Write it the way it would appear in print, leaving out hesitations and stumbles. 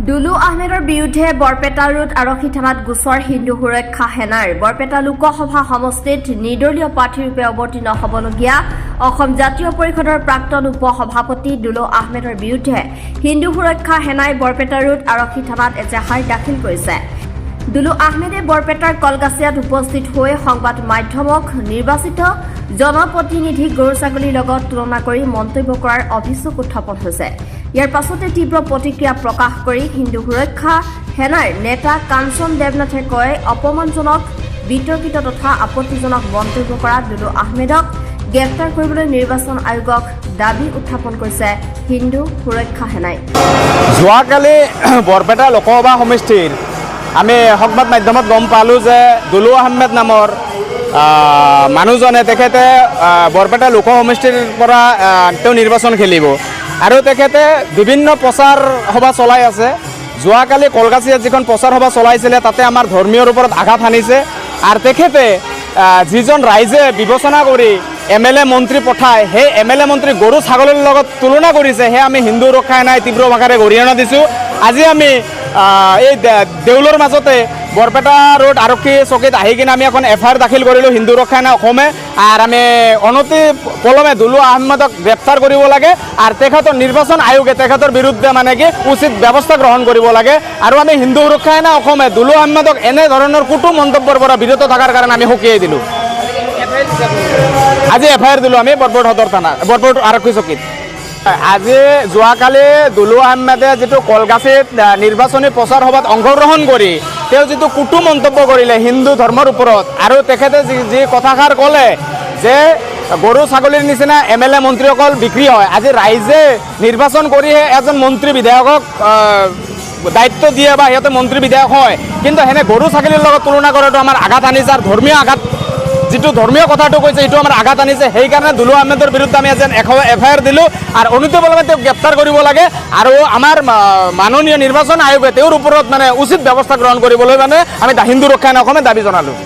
দুলু আহমেদৰ বিৰুদ্ধে বৰপেটা ৰোড আৰক্ষী থানাত গোচৰ হিন্দু সুৰক্ষা সেনাৰ বৰপেটা লোকসভা সমষ্টিত নিৰ্দলীয় প্ৰাৰ্থীৰূপে অৱতীৰ্ণ হ'বলগীয়া অসম জাতীয় পৰিষদৰ প্ৰাক্তন উপসভাপতি দুলু আহমেদৰ বিৰুদ্ধে হিন্দু সুৰক্ষা সেনাই বৰপেটা ৰোড আৰক্ষী থানাত এজাহাৰ দাখিল কৰিছে। দুলু আহমেদে বৰপেটাৰ কলগাছিয়াত উপস্থিত হৈ সংবাদ মাধ্যমক নিৰ্বাচিত জনপ্ৰতিনিধি গৰু ছাগলীৰ লগত তুলনা কৰি মন্তব্য কৰাৰ অভিযোগ উত্থাপন হৈছে। ইয়াৰ পাছতে তীব্ৰ প্ৰতিক্ৰিয়া প্ৰকাশ কৰি হিন্দু সুৰক্ষা সেনাৰ নেতা কাঞ্চন দেৱনাথে কয়, অপমানজনক বিতৰ্কিত তথা আপত্তিজনক মন্তব্য কৰা দুলু আহমেদক গ্ৰেপ্তাৰ কৰিবলৈ নিৰ্বাচন আয়োগক দাবী উত্থাপন কৰিছে হিন্দু সুৰক্ষা সেনাই। যোৱাকালি বৰপেটা লোকসভা সমষ্টিৰ আমি সংবাদ মাধ্যমত গম পালোঁ যে দুলু আহমেদ নামৰ মানুহজনে তেখেতে বৰপেটা লোক সমষ্টিৰ পৰা তেওঁ নিৰ্বাচন খেলিব আৰু তেখেতে বিভিন্ন প্ৰচাৰ সভা চলাই আছে। যোৱাকালি কলগাছিয়াত যিখন প্ৰচাৰ সভা চলাইছিলে তাতে আমাৰ ধৰ্মীয়ৰ ওপৰত আঘাত সানিছে আৰু তেখেতে যিজন ৰাইজে বিবেচনা কৰি MLA মন্ত্ৰী পঠায় সেই MLA মন্ত্ৰী গৰু ছাগলীৰ লগত তুলনা কৰিছে, সেয়া আমি হিন্দু সুৰক্ষা সেনাই তীব্ৰ ভাষাৰে গৰিহণা দিছোঁ। আজি আমি এই দেউলৰ মাজতে বৰপেটা ৰোড আৰক্ষী চকীত আহি কিনে আমি এখন FIR দাখিল কৰিলোঁ হিন্দু সুৰক্ষা সেনা অসমে, আৰু আমি অনতি পলমে দুলু আহমেদক গ্ৰেপ্তাৰ কৰিব লাগে আৰু তেখেতৰ নিৰ্বাচন আয়োগে তেখেতৰ বিৰুদ্ধে মানে কি উচিত ব্যৱস্থা গ্ৰহণ কৰিব লাগে। আৰু আমি হিন্দু সুৰক্ষা সেনা অসমে দুলু আহমেদক এনেধৰণৰ কুটু মন্তব্যৰ পৰা বিৰত থকাৰ কাৰণে আমি সকীয়াই দিলোঁ। আজি FIR দিলোঁ আমি বৰপেটা সদৰ থানা বৰপেটা আৰক্ষী চকীত। আজি যোৱাকালি দুলু আহমেদে যিটো কলগাছিত নিৰ্বাচনী প্ৰচাৰ সভাত অংশগ্ৰহণ কৰি তেওঁ যিটো কুটু মন্তব্য কৰিলে হিন্দু ধৰ্মৰ ওপৰত, আৰু তেখেতে যি কথাষাৰ ক'লে যে গৰু ছাগলীৰ নিচিনা MLA মন্ত্ৰীসকল বিক্ৰী হয়। আজি ৰাইজে নিৰ্বাচন কৰিহে এজন মন্ত্ৰী বিধায়কক দায়িত্ব দিয়ে বা সিহঁতে মন্ত্ৰী বিধায়ক হয়, কিন্তু সেনে গৰু ছাগলীৰ লগত তুলনা কৰাটো আমাৰ আঘাত আনিছে আৰু ধৰ্মীয় আঘাত যিটো ধৰ্মীয় কথাটো কৈছে সেইটো আমাৰ আঘাত আনিছে। সেইকাৰণে দুলু আহমেদৰ বিৰুদ্ধে আমি আজি FIR দিলোঁ আৰু অনতিপলমে তেওঁক গ্ৰেপ্তাৰ কৰিব লাগে আৰু আমাৰ মাননীয় নিৰ্বাচন আয়োগে তেওঁৰ ওপৰত মানে উচিত ব্যৱস্থা গ্ৰহণ কৰিবলৈ মানে আমি হিন্দু সুৰক্ষা সেনা অসমে দাবী জনালোঁ।